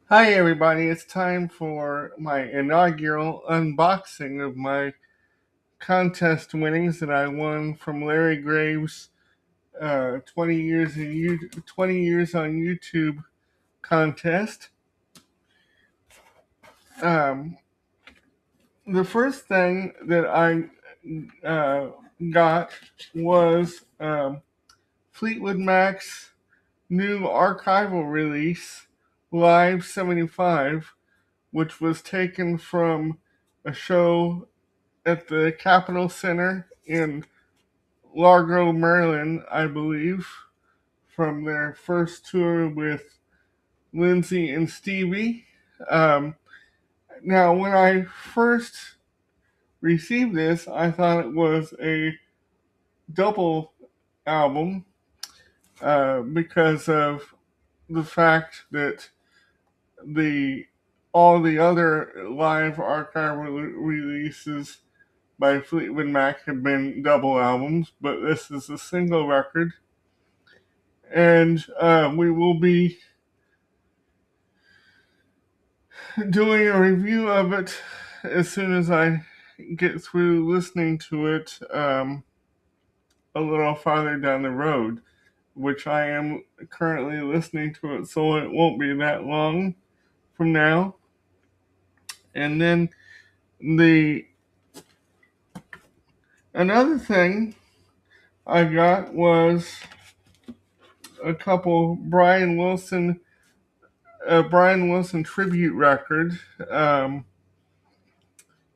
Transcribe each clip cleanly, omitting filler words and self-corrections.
Hi, everybody. It's time for my inaugural unboxing of my contest winnings that I won from Larry Graves' 20 years on YouTube contest. Um, the first thing that I uh, got was Fleetwood Mac's new archival release, Live 75, which was taken from a show at the Capitol Center in Largo, Maryland, I believe, from their first tour with Lindsay and Stevie. Um, Now, when I first received this, I thought it was a double album because of the fact that the all the other live archive releases by Fleetwood Mac have been double albums, but this is a single record. And we will be doing a review of it as soon as I get through listening to it a little farther down the road, which I am currently listening to it, so it won't be that long from now. And then the another thing I got was a couple Brian Wilson tribute record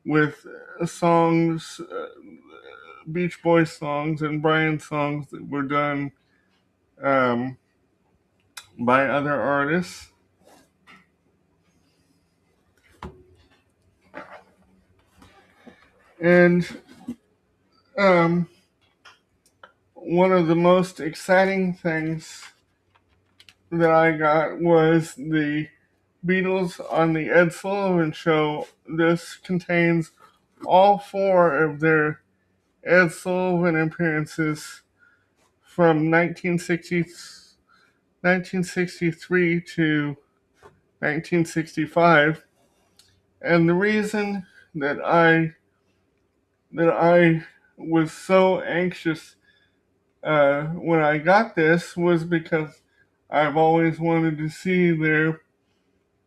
with songs, Beach Boys songs and Brian songs that were done um, by other artists. And um, one of the most exciting things that I got was the Beatles on the Ed Sullivan Show. This contains all four of their Ed Sullivan appearances from 1963 to 1965. And the reason that I was so anxious when I got this was because I've always wanted to see their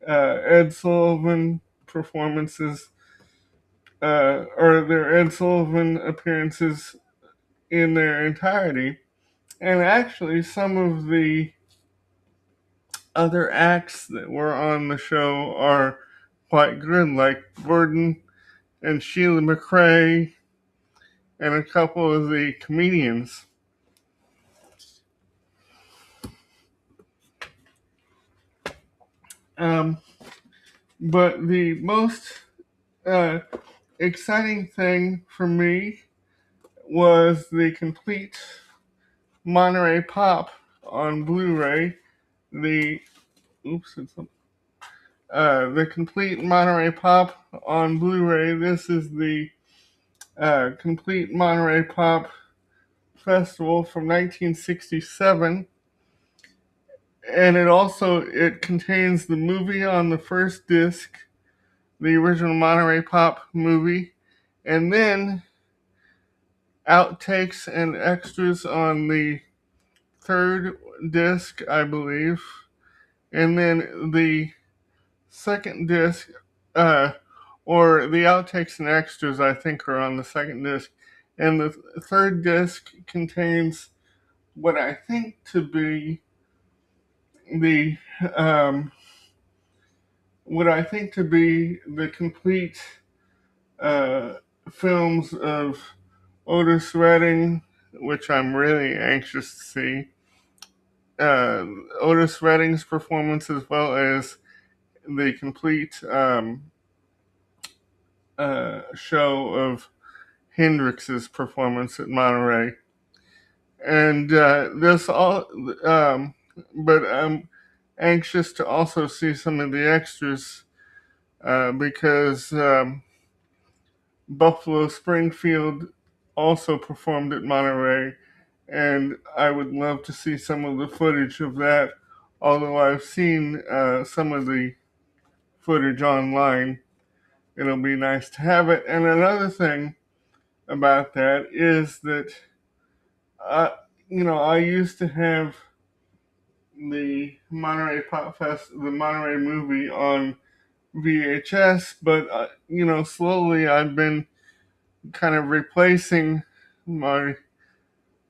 Ed Sullivan performances or their Ed Sullivan appearances in their entirety. And actually, some of the other acts that were on the show are quite good, like Gordon and Sheila McRae and a couple of the comedians. Um, but the most uh, exciting thing for me was the complete Monterey Pop on Blu-ray. The oops, the complete Monterey Pop on Blu-ray. This is the complete Monterey Pop Festival from 1967, and it contains the movie on the first disc, the original Monterey Pop movie, and then outtakes and extras on the third disc, I believe, and then the second disc, uh, or the outtakes and extras, I think, are on the second disc, and the third disc contains what I think to be the um, the complete uh, films of Otis Redding, which I'm really anxious to see. Uh, Otis Redding's performance, as well as the complete show of Hendrix's performance at Monterey, and this all. Um, but I'm anxious to also see some of the extras because Buffalo Springfield also performed at Monterey, and I would love to see some of the footage of that. Although I've seen some of the footage online, it'll be nice to have it. And another thing about that is that, uh, I used to have the Monterey Pop Fest, the Monterey movie on VHS, but slowly I've been kind of replacing my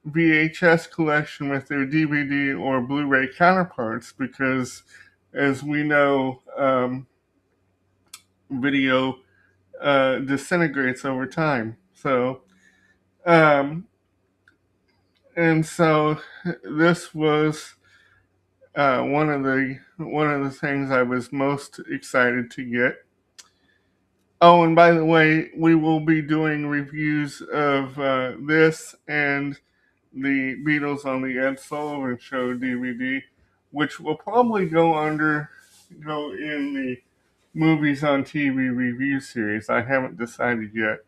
VHS collection with their DVD or Blu-ray counterparts because, as we know, video disintegrates over time. Um, so this was one of the things I was most excited to get. Oh, and by the way, we will be doing reviews of this and the Beatles on the Ed Sullivan Show DVD, which will probably go in the movies on TV review series. I haven't decided yet.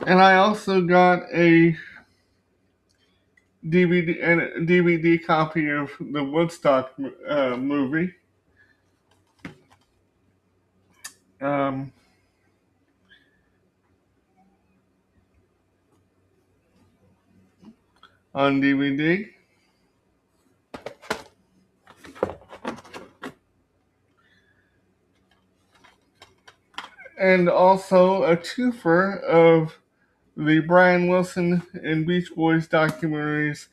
And I also got a DVD copy of the Woodstock movie. Um, on DVD. And also a twofer of the Brian Wilson and Beach Boys documentaries,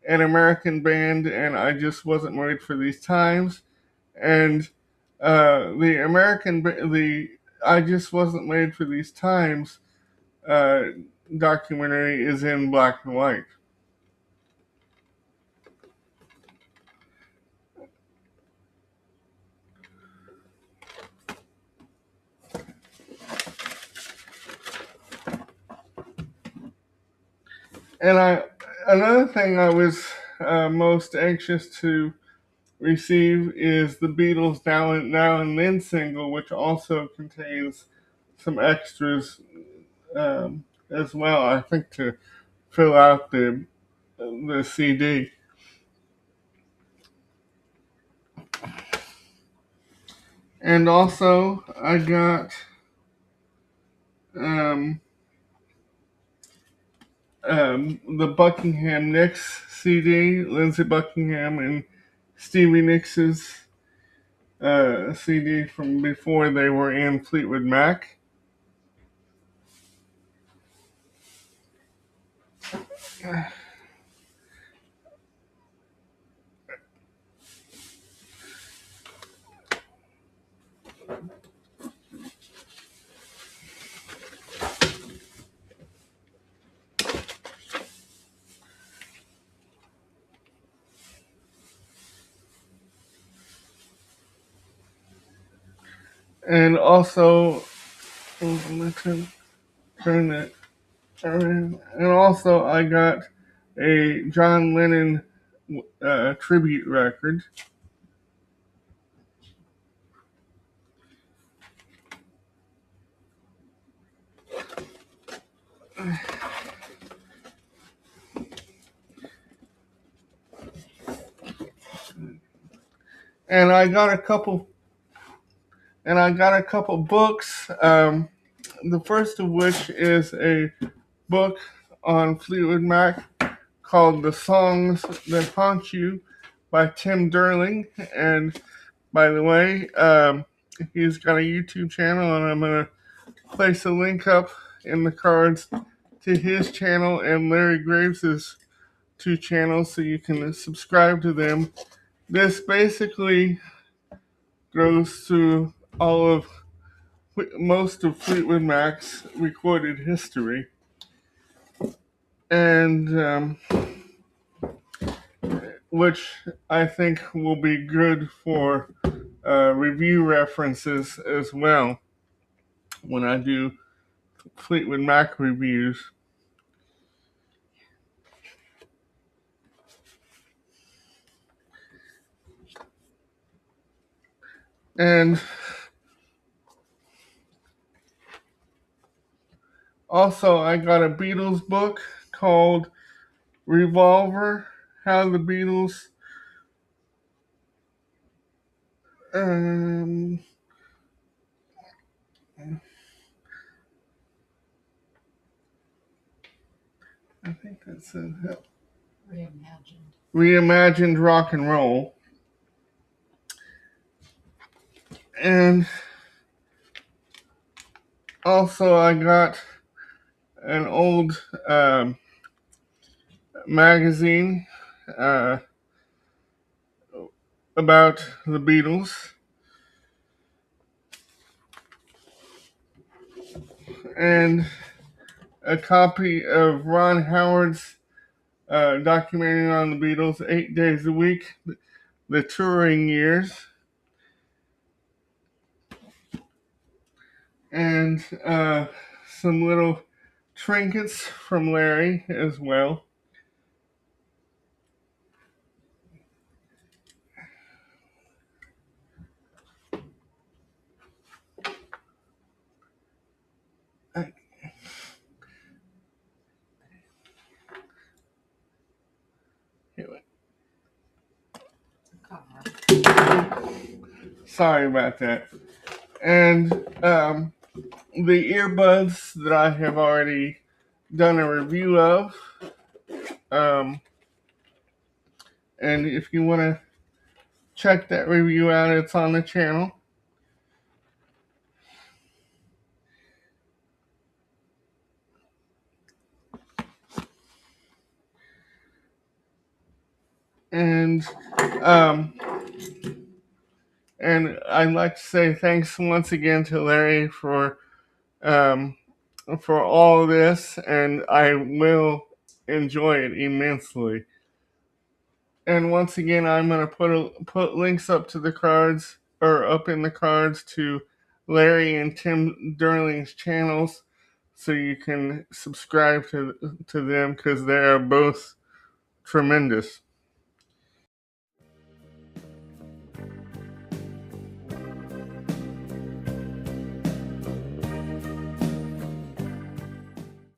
An American Band and I Just Wasn't Made for These Times. And the I Just Wasn't Made for These Times uh, documentary is in black and white. And another thing I was most anxious to receive is the Beatles Now and Then single, which also contains some extras as well, I think, to fill out the CD. And also, I got um, the Buckingham Nicks CD, Lindsey Buckingham and Stevie Nicks' CD from before they were in Fleetwood Mac. And also, turn that. And also, I got a John Lennon tribute record. And I got a couple. And I got a couple books. The first of which is a book on Fleetwood Mac called "The Songs That Haunt You" by Tim Derling. And by the way, he's got a YouTube channel, and I'm gonna place a link up in the cards to his channel and Larry Graves' two channels so you can subscribe to them. This basically goes through most of Fleetwood Mac's recorded history, and which I think will be good for review references as well when I do Fleetwood Mac reviews. And also, I got a Beatles book called Revolver, how the Beatles um, I think that's reimagined rock and roll. And also I got an old magazine uh, about the Beatles, and a copy of Ron Howard's documentary on the Beatles, 8 Days a Week, the touring years, and some little trinkets from Larry as well. Sorry about that. And the earbuds that I have already done a review of. Um, and if you want to check that review out, it's on the channel. And um, and I'd like to say thanks once again to Larry um, for all of this, and I will enjoy it immensely. And once again, I'm gonna put links up to the cards, or up in the cards, to Larry and Tim Durling's channels, so you can subscribe to them, because they are both tremendous.